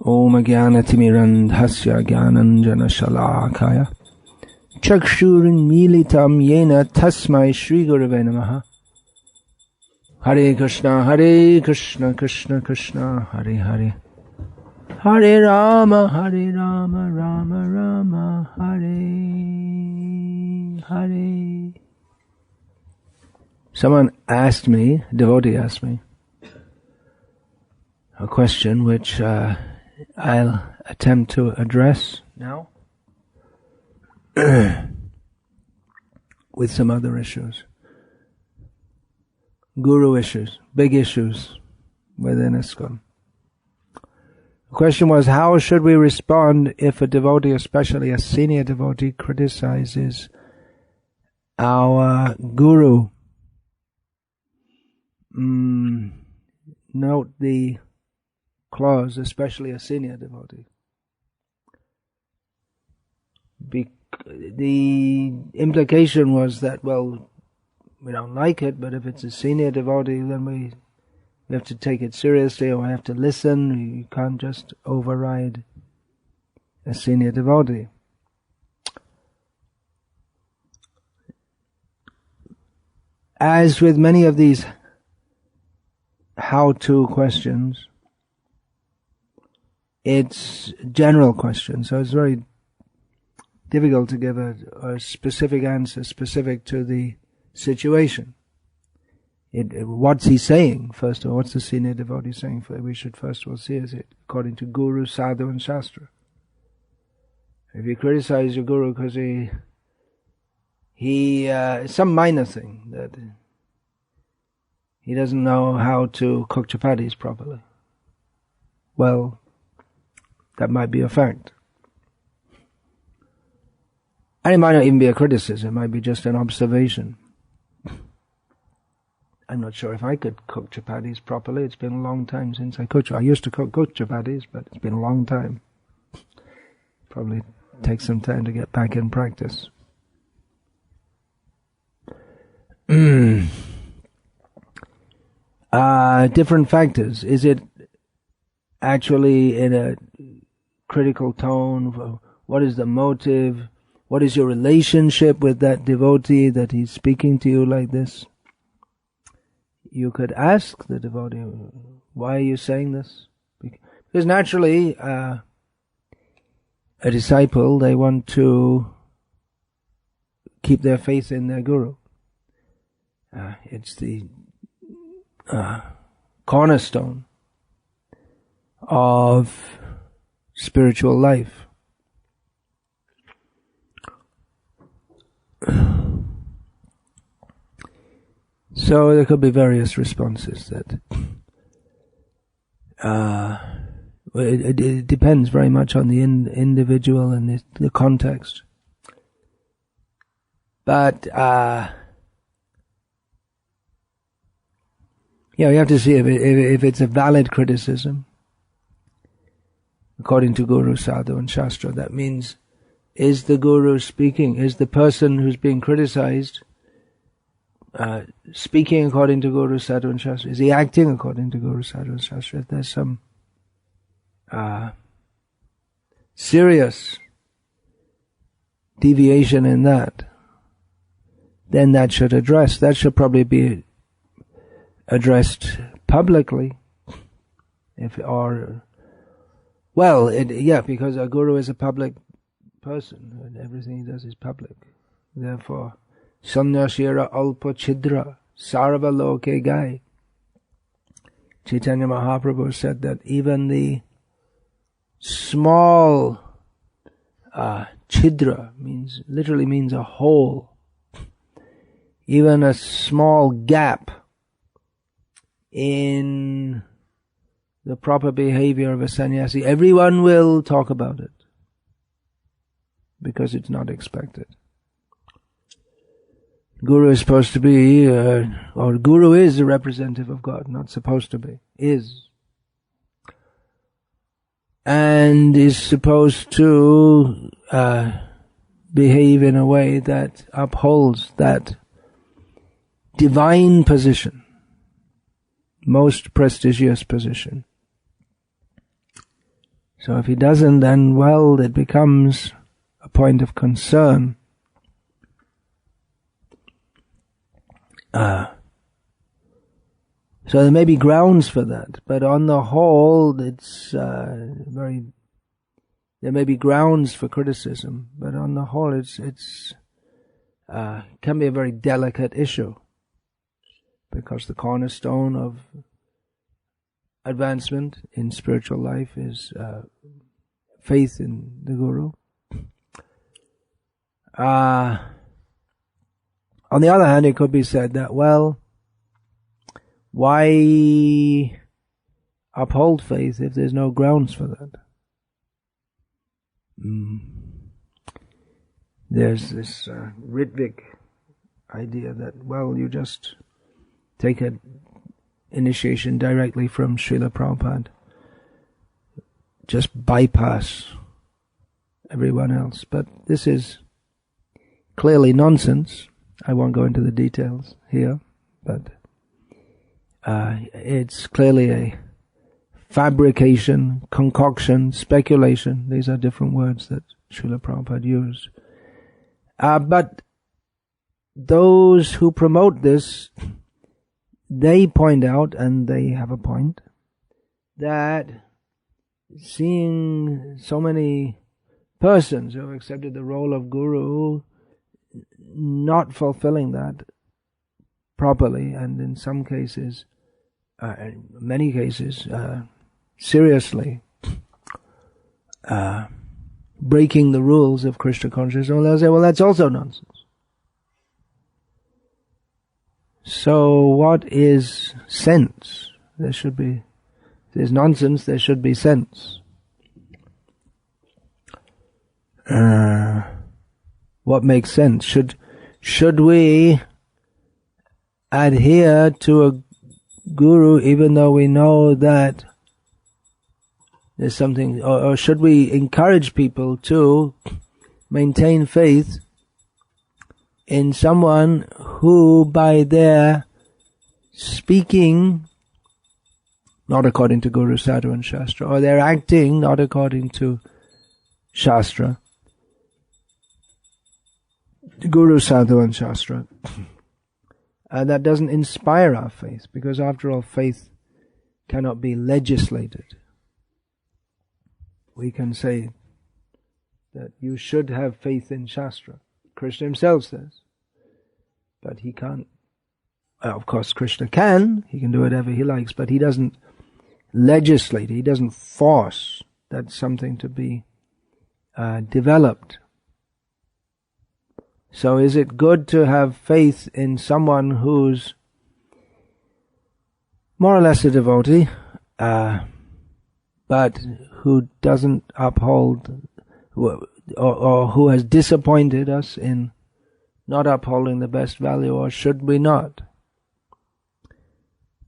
Om Jnanatimidandhasya Jnananjana-shalakaya Chakshurinmilitam Yena Tasmai Shri Gurave Namaha. Hare Krishna, Krishna Krishna, Hare Hare, Hare Rama, Rama Rama, Hare Hare. Someone asked me, a devotee asked me, a question which I'll attempt to address now with some other issues. Guru issues, big issues within ISKCON. The question was, how should we respond if a devotee, especially a senior devotee, criticizes our guru? Note the clause, especially a senior devotee. The implication was that, well, we don't like it, but if it's a senior devotee, then we have to take it seriously, or we have to listen. You can't just override a senior devotee. As with many of these how-to questions, it's general questions, so it's very difficult to give a specific answer specific to the situation. What's he saying? First of all, what's the senior devotee saying? We should first of all see, is it according to Guru, Sadhu and Shastra? If you criticize your Guru because he some minor thing, that he doesn't know how to cook chapatis properly, well, that might be a fact. And it might not even be a criticism, it might be just an observation. I'm not sure if I could cook chapatis properly. It's been a long time since I cooked. I used to cook good chapatis, but it's been a long time. Probably take some time to get back in practice. Different factors. Is it actually in a critical tone? What is the motive? What is your relationship with that devotee that he's speaking to you like this? You could ask the devotee, why are you saying this? Because naturally, a disciple, they want to keep their faith in their guru. It's the cornerstone of spiritual life. So there could be various responses that it depends very much on the individual and the context. But you have to see if it's a valid criticism according to Guru, Sadhu and Shastra. That means, is the Guru speaking? Is the person who's being criticized speaking according to Guru, Sadhu and Shastra? Is he acting according to Guru, Sadhu and Shastra? If there's some serious deviation in that, then that should probably be addressed publicly. Because a guru is a public person, and everything he does is public. Therefore, Sanyashira alpa chidra sarva loke gai. Chaitanya Mahaprabhu said that even the small chidra literally means a hole. Even a small gap in the proper behavior of a sannyasi, everyone will talk about it because it's not expected. Guru is supposed to be, or Guru is the representative of God, not supposed to be, is. And is supposed to behave in a way that upholds that divine position, most prestigious position. So if he doesn't, then, well, it becomes a point of concern. So there may be grounds for that, but on the whole, it's there may be grounds for criticism, but on the whole, it's can be a very delicate issue, because the cornerstone of advancement in spiritual life is faith in the Guru. On the other hand, it could be said that, well, why uphold faith if there's no grounds for that? There's this Ritvik idea that, well, you just take an initiation directly from Srila Prabhupada. Just bypass everyone else. But this is clearly nonsense. I won't go into the details here, but it's clearly a fabrication, concoction, speculation. These are different words that Srila Prabhupada used. But those who promote this, they point out, and they have a point, that seeing so many persons who have accepted the role of Guru not fulfilling that properly, and in some cases, in many cases, seriously breaking the rules of Krishna consciousness, well, they'll say, well, that's also nonsense. So what is sense? If there's nonsense, there should be sense. What makes sense? Should we adhere to a guru even though we know that there's something, or should we encourage people to maintain faith in someone who, by their speaking not according to Guru, Sadhu and Shastra, or they're acting not according to Shastra, Guru, Sadhu and Shastra, that doesn't inspire our faith, because after all, faith cannot be legislated. We can say that you should have faith in Shastra. Krishna himself says. But he can't. Of course, Krishna can. He can do whatever he likes, but he doesn't legislate. He doesn't force that something to be developed. So is it good to have faith in someone who's more or less a devotee, but who doesn't uphold, or who has disappointed us in not upholding the best value, or should we not?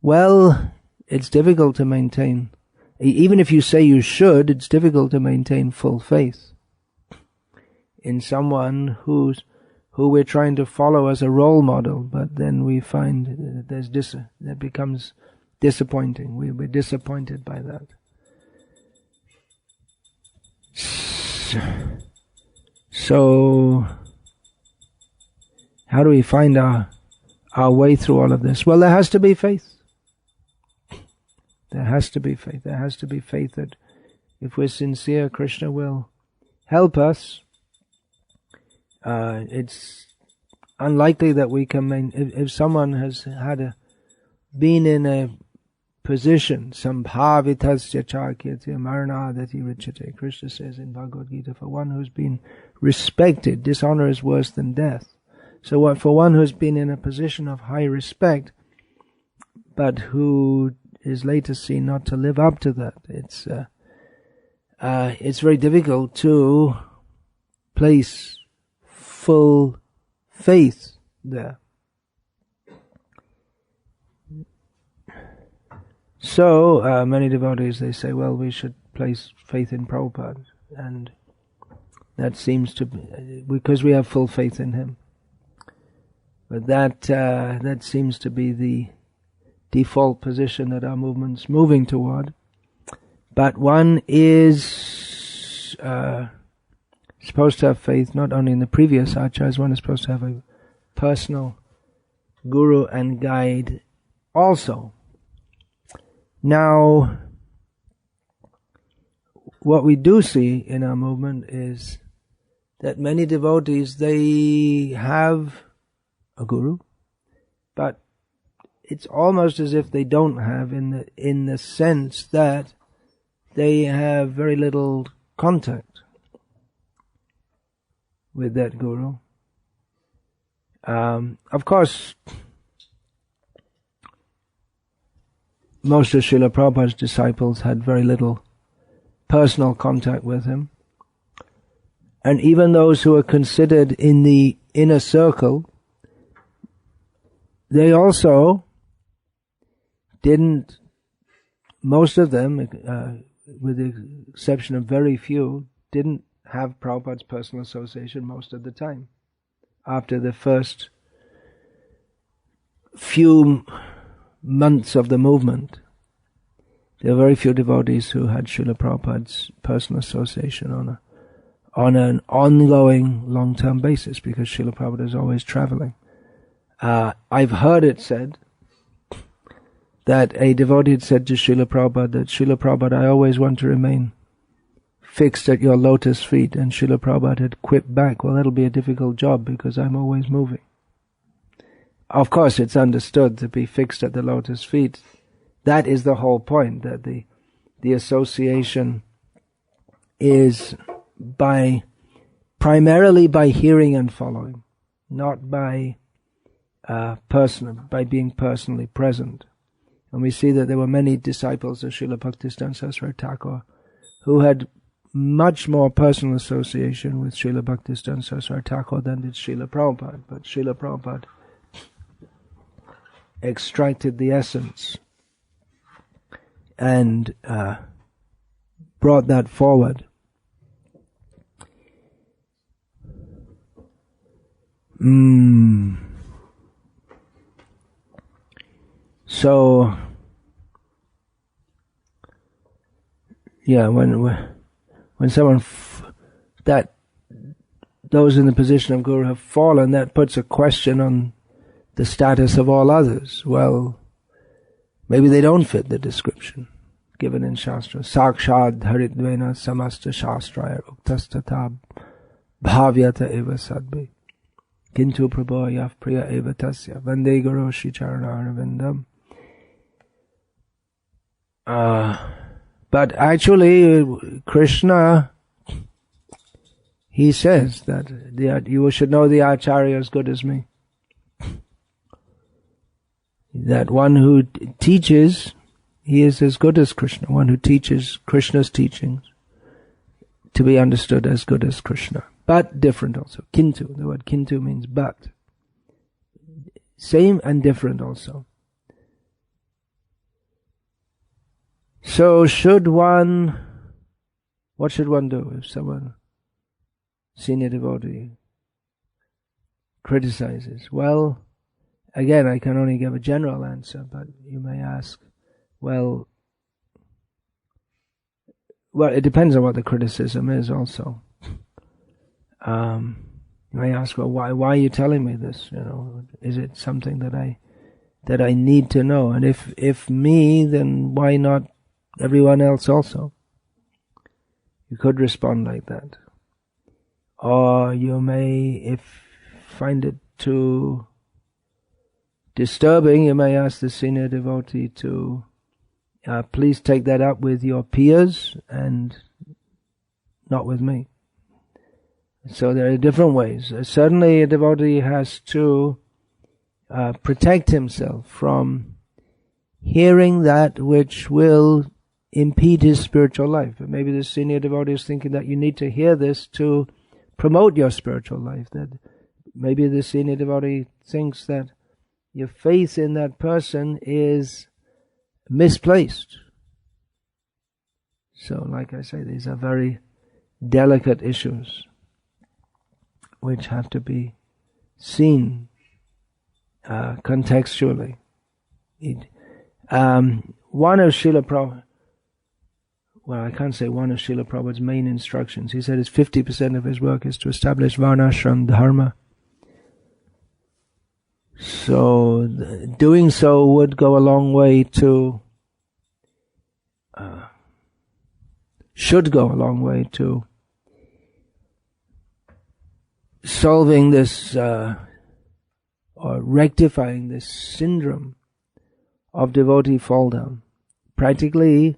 Well, it's difficult to maintain. Even if you say you should, it's difficult to maintain full faith in someone who we're trying to follow as a role model, but then we find that becomes disappointing. We're disappointed by that. So, how do we find our way through all of this? Well, there has to be faith. There has to be faith. There has to be faith that if we're sincere, Krishna will help us. It's unlikely that we can if someone has been in a position, sambhavitasya chakyatya maranadati richate. Krishna says in Bhagavad Gita, for one who's been respected, dishonor is worse than death. So for one who's been in a position of high respect, but who is later seen not to live up to that, it's very difficult to place full faith there. So many devotees, they say, well, we should place faith in Prabhupada, and that seems to be because we have full faith in him. But that seems to be the default position that our movement's moving toward. But one is supposed to have faith not only in the previous acharyas, one is supposed to have a personal guru and guide also. Now, what we do see in our movement is that many devotees, they have a guru, but it's almost as if they don't have, in the sense that they have very little contact with that guru. Of course, most of Srila Prabhupada's disciples had very little personal contact with him. And even those who are considered in the inner circle, they also didn't, most of them, with the exception of very few, didn't have Prabhupada's personal association most of the time. After the first few months of the movement, there were very few devotees who had Srila Prabhupada's personal association on an ongoing long-term basis, because Srila Prabhupada is always traveling. I've heard it said that a devotee had said to Srila Prabhupada that, Srila Prabhupada, I always want to remain fixed at your lotus feet, and Srila Prabhupada had quipped back, well, that'll be a difficult job because I'm always moving. Of course, it's understood to be fixed at the lotus feet. That is the whole point, that the association is primarily by hearing and following, not by being personally present. And we see that there were many disciples of Srila Bhaktisiddhanta Saraswati Thakur who had much more personal association with Srila Bhaktisiddhanta Saraswati Thakur than did Srila Prabhupada. But Srila Prabhupada extracted the essence and brought that forward. So, yeah, when someone those in the position of guru have fallen, that puts a question on the status of all others. Well, maybe they don't fit the description given in Shastra. Sakshad haridvena samasta shastraya uktastata bhavyata eva sadbhi kintu prabhoyaf priya eva tasya vande guru shri charanarvindam. But actually, Krishna, he says that you should know the Acharya as good as me. That one who teaches, he is as good as Krishna. One who teaches Krishna's teachings to be understood as good as Krishna. But different also. Kintu, the word kintu means but. Same and different also. So what should one do if someone, senior devotee, criticizes? Well, again, I can only give a general answer, but you may ask, well, it depends on what the criticism is also. You may ask, well, why are you telling me this? Is it something that I need to know? And if me, then why not everyone else also? You could respond like that. Or you may, if find it too disturbing, you may ask the senior devotee to please take that up with your peers and not with me. So there are different ways. Certainly a devotee has to protect himself from hearing that which will impede his spiritual life. But maybe the senior devotee is thinking that you need to hear this to promote your spiritual life. That maybe the senior devotee thinks that your faith in that person is misplaced. So, like I say, these are very delicate issues which have to be seen contextually. One of Srila Prabhupada, well, I can't say one of Srila Prabhupada's main instructions. He said 50% of his work is to establish Varnashram Dharma. So doing so would go a long way to, should go a long way to solving this, or rectifying this syndrome of devotee fall down. Practically,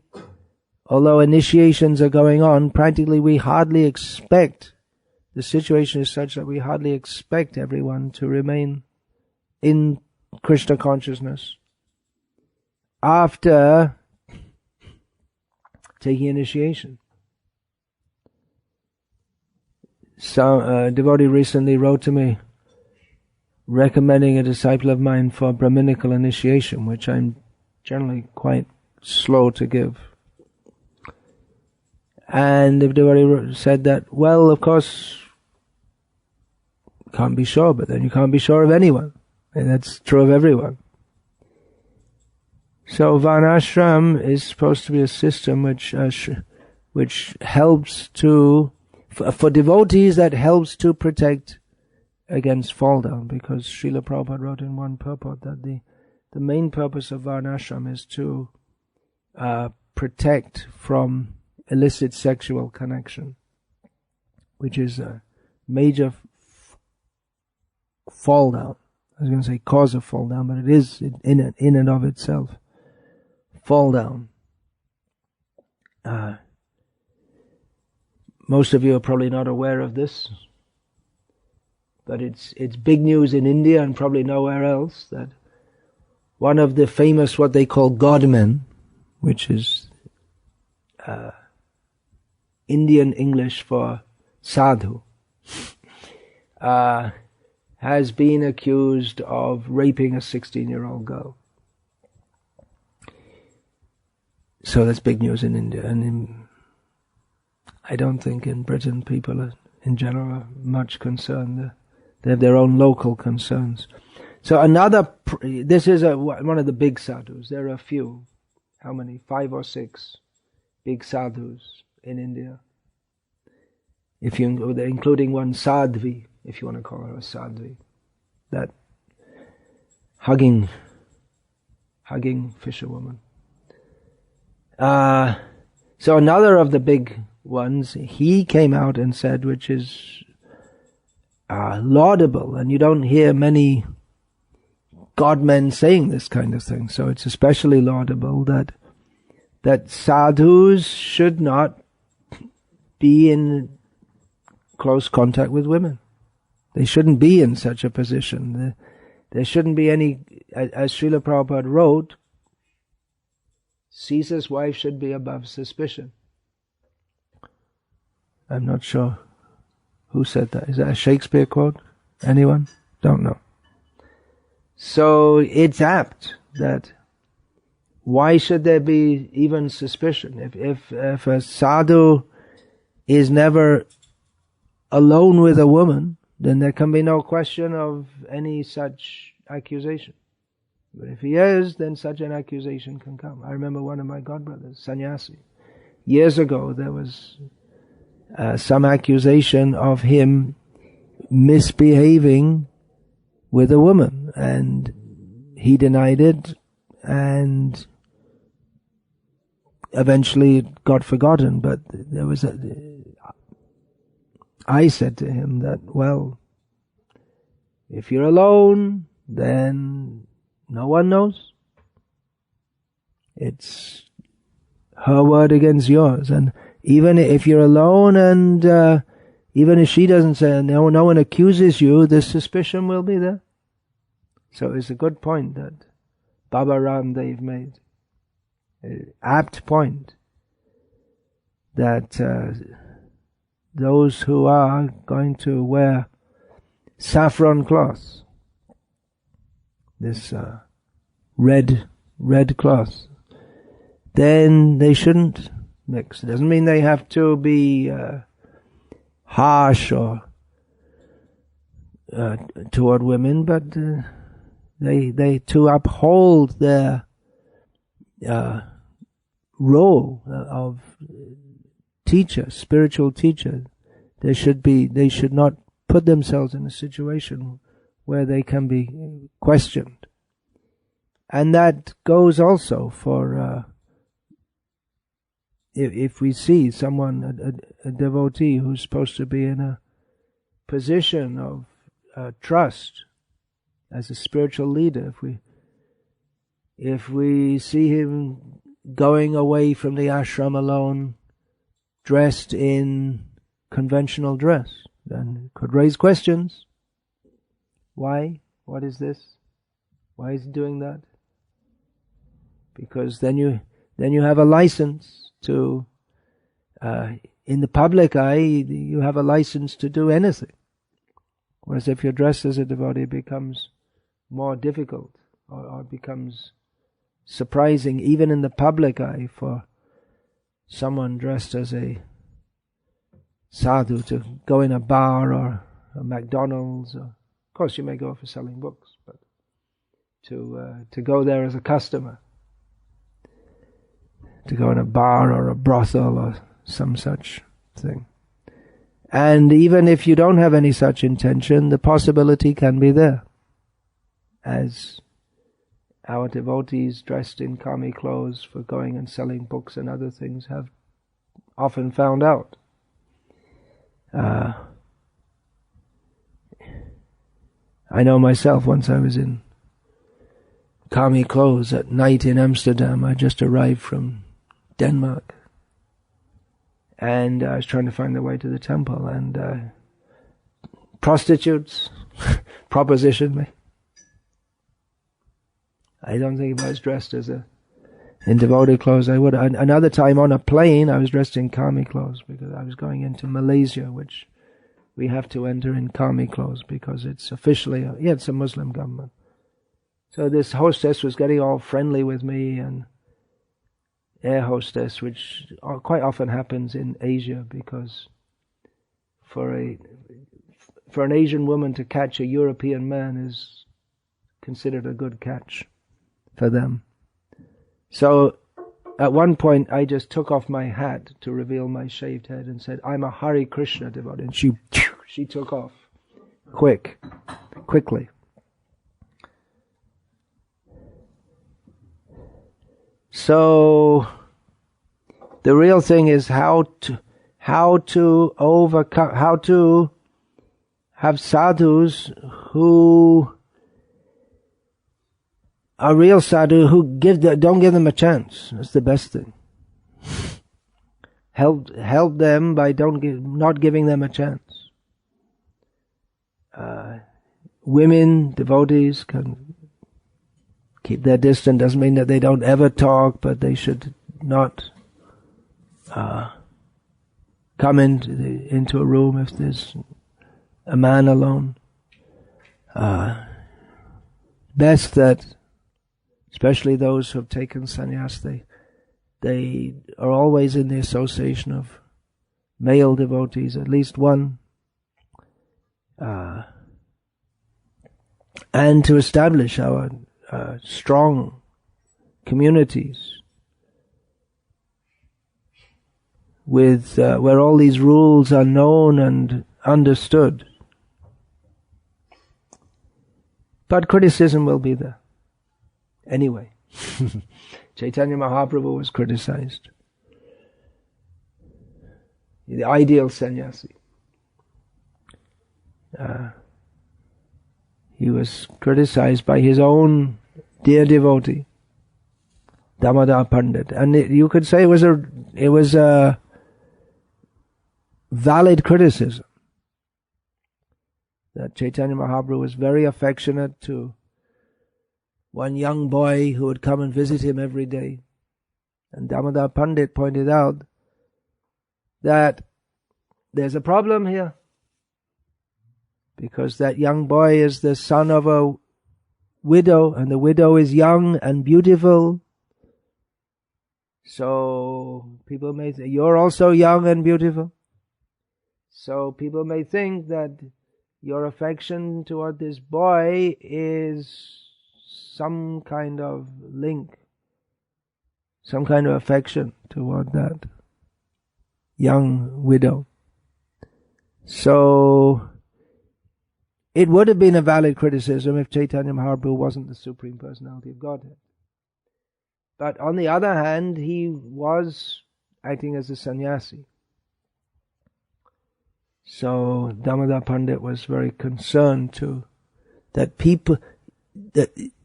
although initiations are going on, practically we hardly expect, the situation is such that we hardly expect everyone to remain in Krishna consciousness after taking initiation. Some devotee recently wrote to me recommending a disciple of mine for Brahminical initiation, which I'm generally quite slow to give. And the devotee said that, well, of course, can't be sure, but then you can't be sure of anyone. And that's true of everyone. So Varnashram is supposed to be a system which helps to, for devotees, that helps to protect against fall down, because Srila Prabhupada wrote in one purport that the main purpose of Varnashram is to protect from illicit sexual connection, which is a major fall down. I was going to say cause of fall down, but it is in and of itself fall down. Most of you are probably not aware of this, but it's big news in India and probably nowhere else, that one of the famous, what they call godmen, which is Indian English for sadhu, has been accused of raping a 16-year-old girl. So that's big news in India, and I don't think in Britain people are, in general, are much concerned. They have their own local concerns. So this is one of the big sadhus. There are a few, how many? 5 or 6 big sadhus in India. Including one sadhvi, if you want to call her a sadhvi, that hugging fisherwoman. So another of the big ones, he came out and said, which is laudable, and you don't hear many godmen saying this kind of thing, so it's especially laudable that sadhus should not be in close contact with women. They shouldn't be in such a position. There shouldn't be any, as Srila Prabhupada wrote, Caesar's wife should be above suspicion. I'm not sure who said that. Is that a Shakespeare quote? Anyone? Don't know. So it's apt that why should there be even suspicion? If a sadhu is never alone with a woman, then there can be no question of any such accusation. But if he is, then such an accusation can come. I remember one of my godbrothers, sannyasi. Years ago, there was some accusation of him misbehaving with a woman, and he denied it, and eventually it got forgotten. But there was I said to him that, well, if you're alone, then no one knows. It's her word against yours. And even if you're alone, and even if she doesn't say, no one accuses you, the suspicion will be there. So it's a good point that Baba Ramdev made. An apt point that those who are going to wear saffron cloth, this red cloth, then they shouldn't mix. It doesn't mean they have to be harsh or toward women, but they to uphold their role of teacher, spiritual teacher. They should not put themselves in a situation where they can be questioned. And that goes also for if we see someone, a devotee who's supposed to be in a position of trust as a spiritual leader, if we see him going away from the ashram alone, dressed in conventional dress, then it could raise questions. Why? What is this? Why is he doing that? Because then you have a license to, in the public eye, you have a license to do anything. Whereas if you're dressed as a devotee, it becomes more difficult, or becomes surprising, even in the public eye, for someone dressed as a sadhu to go in a bar or a McDonald's. Of course, you may go for selling books, but to go there as a customer, to go in a bar or a brothel or some such thing. And even if you don't have any such intention, the possibility can be there, as our devotees dressed in kami clothes for going and selling books and other things have often found out. I know myself, once I was in kami clothes at night in Amsterdam. I just arrived from Denmark, and I was trying to find the way to the temple, and prostitutes propositioned me. I don't think if I was dressed in devotee clothes I would. Another time on a plane I was dressed in kami clothes because I was going into Malaysia, which we have to enter in kami clothes because it's officially, it's a Muslim government. So this hostess was getting all friendly with me, and air hostess, which quite often happens in Asia, because for an Asian woman to catch a European man is considered a good catch for them. So at one point I just took off my hat to reveal my shaved head and said, "I'm a Hare Krishna devotee," and she took off quickly. So the real thing is how to overcome, how to have sadhus who are real sadhu, who don't give them a chance. That's the best thing. Help them by not giving them a chance. Women, devotees, can keep their distance. Doesn't mean that they don't ever talk, but they should not come into a room if there's a man alone. Best that, especially those who have taken sannyas, they are always in the association of male devotees, at least one, and to establish our strong communities with where all these rules are known and understood. But criticism will be there anyway. Chaitanya Mahaprabhu was criticized. The ideal sannyasi. He was criticized by his own dear devotee, Damodar Pandit, and you could say it was a valid criticism. That Chaitanya Mahaprabhu was very affectionate to one young boy who would come and visit him every day. And Damodar Pandit pointed out that there's a problem here, because that young boy is the son of a widow, and the widow is young and beautiful. So people may say, you're also young and beautiful. So people may think that your affection toward this boy is some kind of link some kind of affection toward that young widow. So it would have been a valid criticism if Chaitanya Mahaprabhu wasn't the Supreme Personality of Godhead. But on the other hand, he was acting as a sannyasi. So Damodar Pandit was very concerned that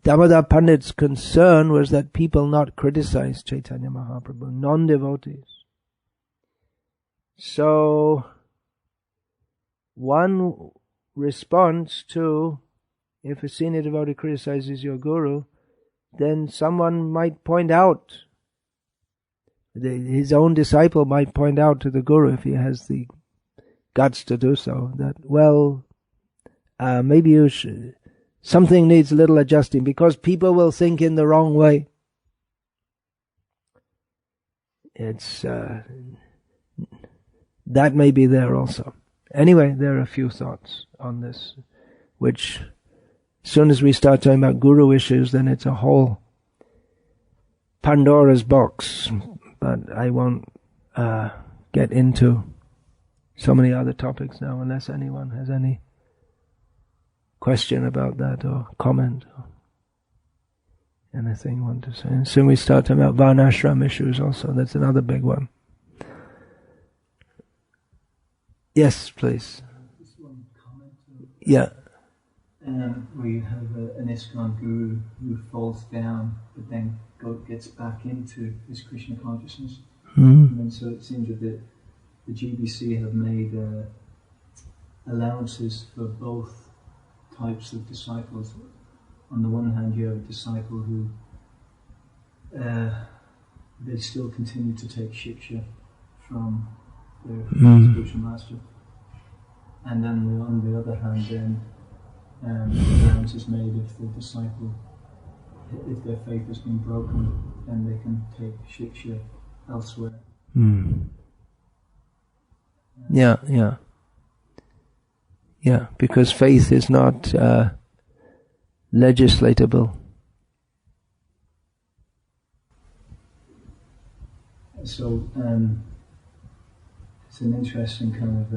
Damodar Pandit's concern was that people not criticize Chaitanya Mahaprabhu, non-devotees. So one response to, if a senior devotee criticizes your guru, then someone might point out, his own disciple might point out to the guru, if he has the guts to do so, that, well, maybe you should, something needs a little adjusting, because people will think in the wrong way. It's that may be there also. Anyway, there are a few thoughts on this, which as soon as we start talking about guru issues, then it's a whole Pandora's box. But I won't get into so many other topics now, unless anyone has any question about that or comment or anything you want to say. And soon we start talking about Varnashram issues also. That's another big one. Yes, please. Just one comment. Yeah. Where you have an ISKCON guru who falls down, but then gets back into his Krishna consciousness. And so it seems that the GBC have made allowances for both types of disciples. On the one hand, you have a disciple who they still continue to take shiksha from their spiritual master, and then on the other hand, then allowance is made if the disciple, if their faith has been broken, then they can take shiksha elsewhere. Yeah, because faith is not legislatable. So it's an interesting kind of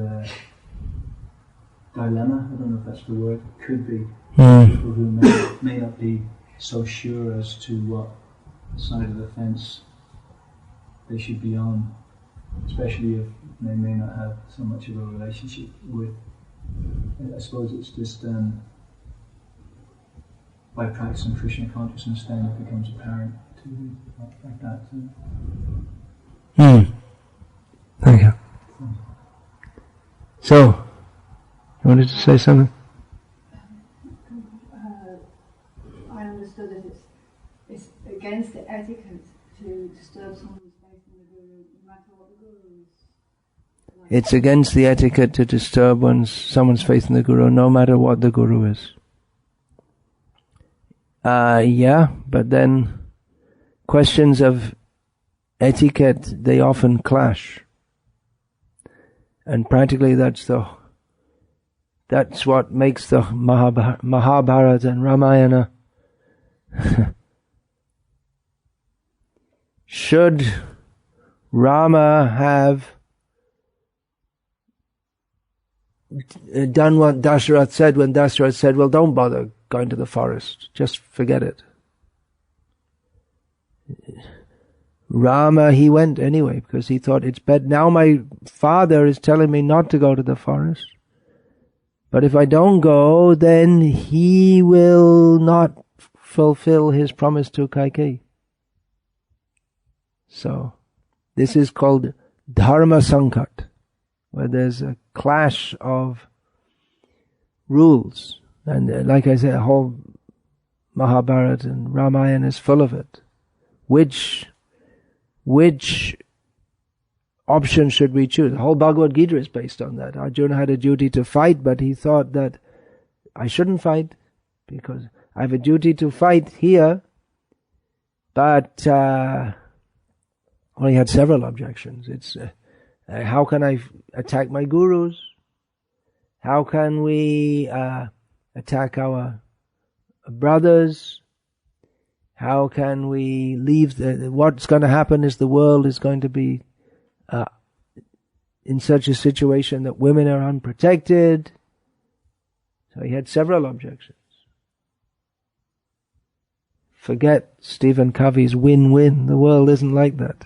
dilemma. I don't know if that's the word. Could be people who may not be so sure as to what side of the fence they should be on, especially if they may not have so much of a relationship with. I suppose it's just by practicing Krishna consciousness, then it becomes apparent to you like that. Thank you. So, you wanted to say something? I understood that it's against the etiquette to disturb someone's faith in the guru, no matter what the guru is like. It's against the etiquette to disturb someone's faith in the guru, no matter what the guru is. Yeah, but then questions of etiquette, they often clash. And practically that's what makes the Mahabharata and Ramayana. Should Rama have done what Dasharath said when Dasharath said, well, don't bother going to the forest, just forget it. Rama, he went anyway because he thought it's better. Now my father is telling me not to go to the forest. But if I don't go, then he will not fulfill his promise to Kaikeyi. So, this is called Dharma Sankat, where there's a clash of rules. And like I said, the whole Mahabharata and Ramayana is full of it. Which option should we choose? The whole Bhagavad Gita is based on that. Arjuna had a duty to fight, but he thought that I shouldn't fight because I have a duty to fight here. But he had several objections. It's how can I attack my gurus? How can we attack our brothers? How can we leave what's going to happen is the world is going to be in such a situation that women are unprotected. So he had several objections. Forget Stephen Covey's win-win. The world isn't like that.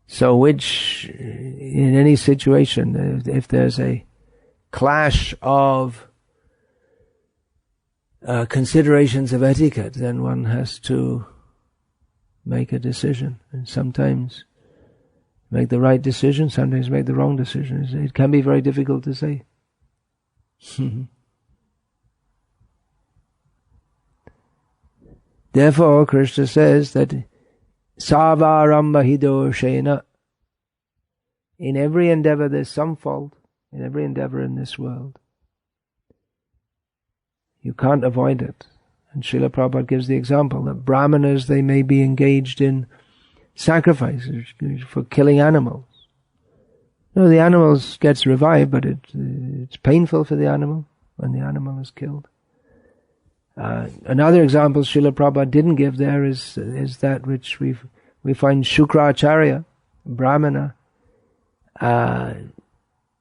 So in any situation, if there's a clash of considerations of etiquette, then one has to make a decision. And sometimes make the right decision, sometimes make the wrong decision. It can be very difficult to say. Therefore, Krishna says that Savaramba hidoshena. In every endeavor there's some fault, in every endeavor in this world. You can't avoid it. And Srila Prabhupada gives the example that brahmanas, they may be engaged in sacrifices for killing animals. No, the animal gets revived, but it's painful for the animal when the animal is killed. Another example Srila Prabhupada didn't give there is that which we find Shukracharya, Brahmana,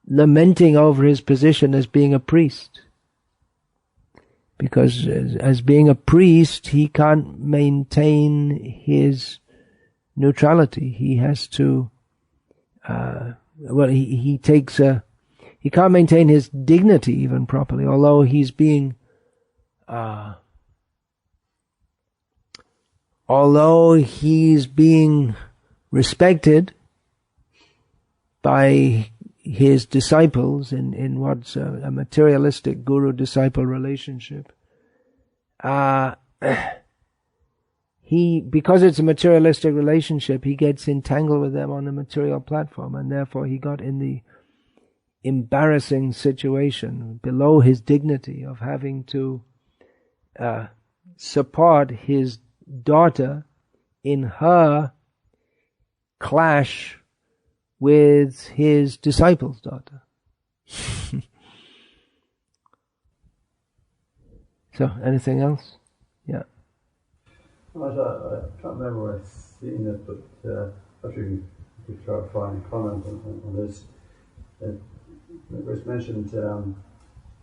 lamenting over his position as being a priest. Because as being a priest, he can't maintain his neutrality. He has to, he can't maintain his dignity even properly, although he's being respected by his disciples in what's a materialistic guru-disciple relationship. Because it's a materialistic relationship, he gets entangled with them on a material platform, and therefore he got in the embarrassing situation below his dignity of having to support his daughter in her clash with his disciple's daughter. So, anything else? Yeah. Well, I can't remember where I've seen it, but perhaps you can clarify and comment on this. It was mentioned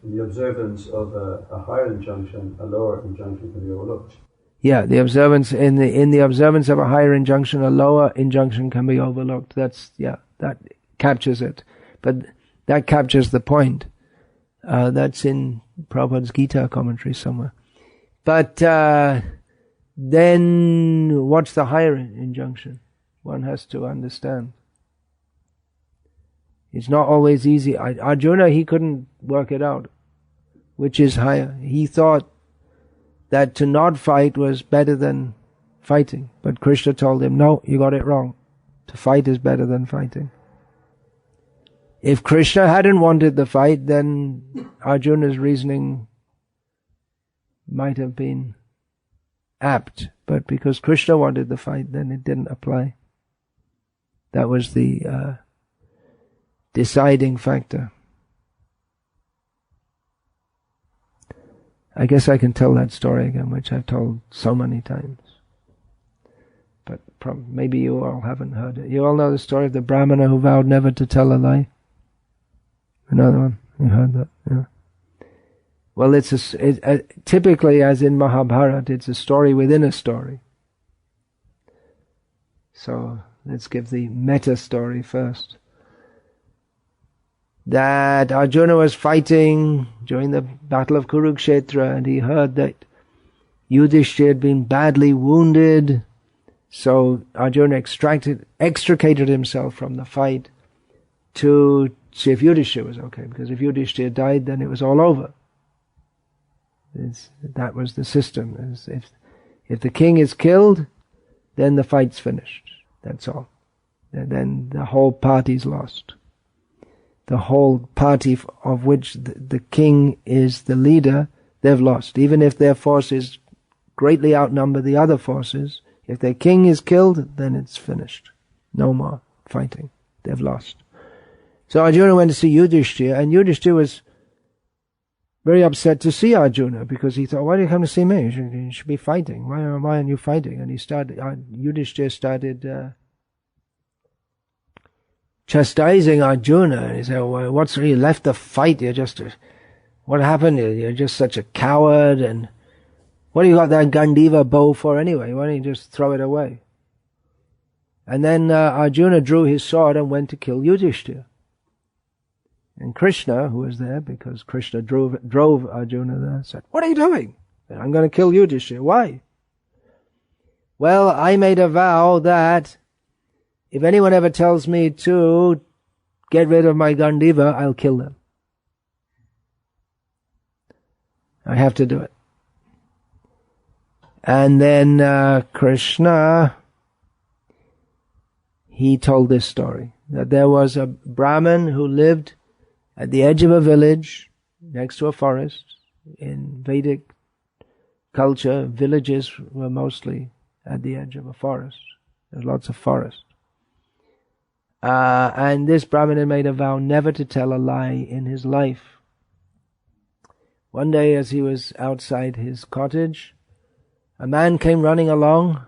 in the observance of a higher injunction, a lower injunction can be overlooked. Yeah, the observance in the observance of a higher injunction, a lower injunction can be overlooked. That captures it, but that captures the point. That's in Prabhupada's Gita commentary somewhere. But then, what's the higher injunction? One has to understand. It's not always easy. Arjuna, he couldn't work it out. Which is higher? He thought that to not fight was better than fighting. But Krishna told him, no, you got it wrong. To fight is better than fighting. If Krishna hadn't wanted the fight, then Arjuna's reasoning might have been apt. But because Krishna wanted the fight, then it didn't apply. That was the deciding factor. I guess I can tell that story again, which I've told so many times. But maybe you all haven't heard it. You all know the story of the Brahmana who vowed never to tell a lie? Another one? You heard that? Yeah. Well, typically, as in Mahabharata, it's a story within a story. So, let's give the meta story first. That Arjuna was fighting during the battle of Kurukshetra, and he heard that Yudhishthira had been badly wounded, so Arjuna extricated himself from the fight to see if Yudhishthira was okay, because if Yudhishthira died, then it was all over. That was the system. If the king is killed, then the fight's finished. That's all. Then the whole party's lost. The whole party of which the king is the leader, they've lost. Even if their forces greatly outnumber the other forces, if their king is killed, then it's finished. No more fighting. They've lost. So Arjuna went to see Yudhishthira, and Yudhishthira was very upset to see Arjuna, because he thought, why do you come to see me? You should be fighting. Why aren't you fighting? And Yudhishthira started chastising Arjuna. And he said, well, what's really left to fight? What happened? You're just such a coward, and what do you got that Gandiva bow for anyway? Why don't you just throw it away? And then Arjuna drew his sword and went to kill Yudhishthira. And Krishna, who was there, because Krishna drove Arjuna there, said, what are you doing? Said, I'm going to kill Yudhishthira. Why? Well, I made a vow that if anyone ever tells me to get rid of my Gandiva, I'll kill them. I have to do it. And then Krishna, he told this story, that there was a Brahmin who lived at the edge of a village, next to a forest. In Vedic culture, villages were mostly at the edge of a forest. There's lots of forest. And this Brahmin had made a vow never to tell a lie in his life. One day, as he was outside his cottage, a man came running along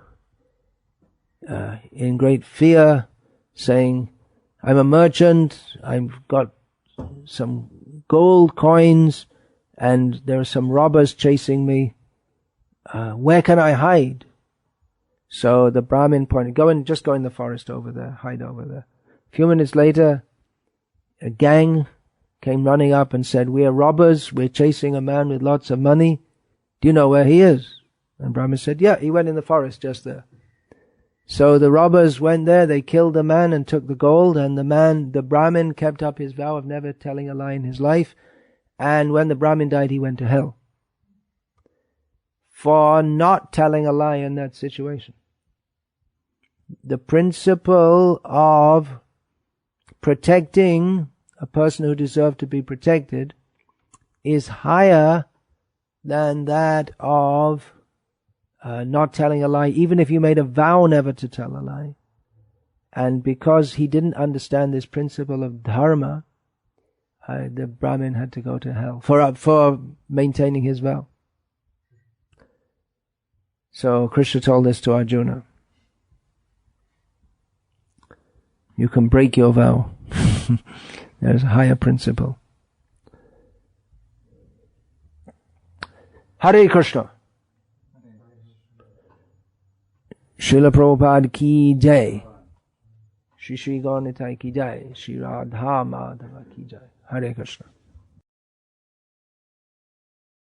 in great fear, saying, I'm a merchant, I've got some gold coins, and there are some robbers chasing me. Where can I hide? So the Brahmin pointed, just go in the forest over there, hide over there. A few minutes later, a gang came running up and said, we are robbers, we're chasing a man with lots of money. Do you know where he is? And Brahmin said, yeah, he went in the forest just there. So the robbers went there, they killed the man and took the gold, and the Brahmin kept up his vow of never telling a lie in his life, and when the Brahmin died, he went to hell for not telling a lie in that situation. The principle of protecting a person who deserved to be protected is higher than that of not telling a lie, even if you made a vow never to tell a lie. And because he didn't understand this principle of dharma, the Brahmin had to go to hell for maintaining his vow. So Krishna told this to Arjuna. You can break your vow. There's a higher principle. Hare Krishna. Srila Prabhupada ki jai. Shri Gaura Nitai ki jai. Shri Radha Madhava ki jai. Hare Krishna.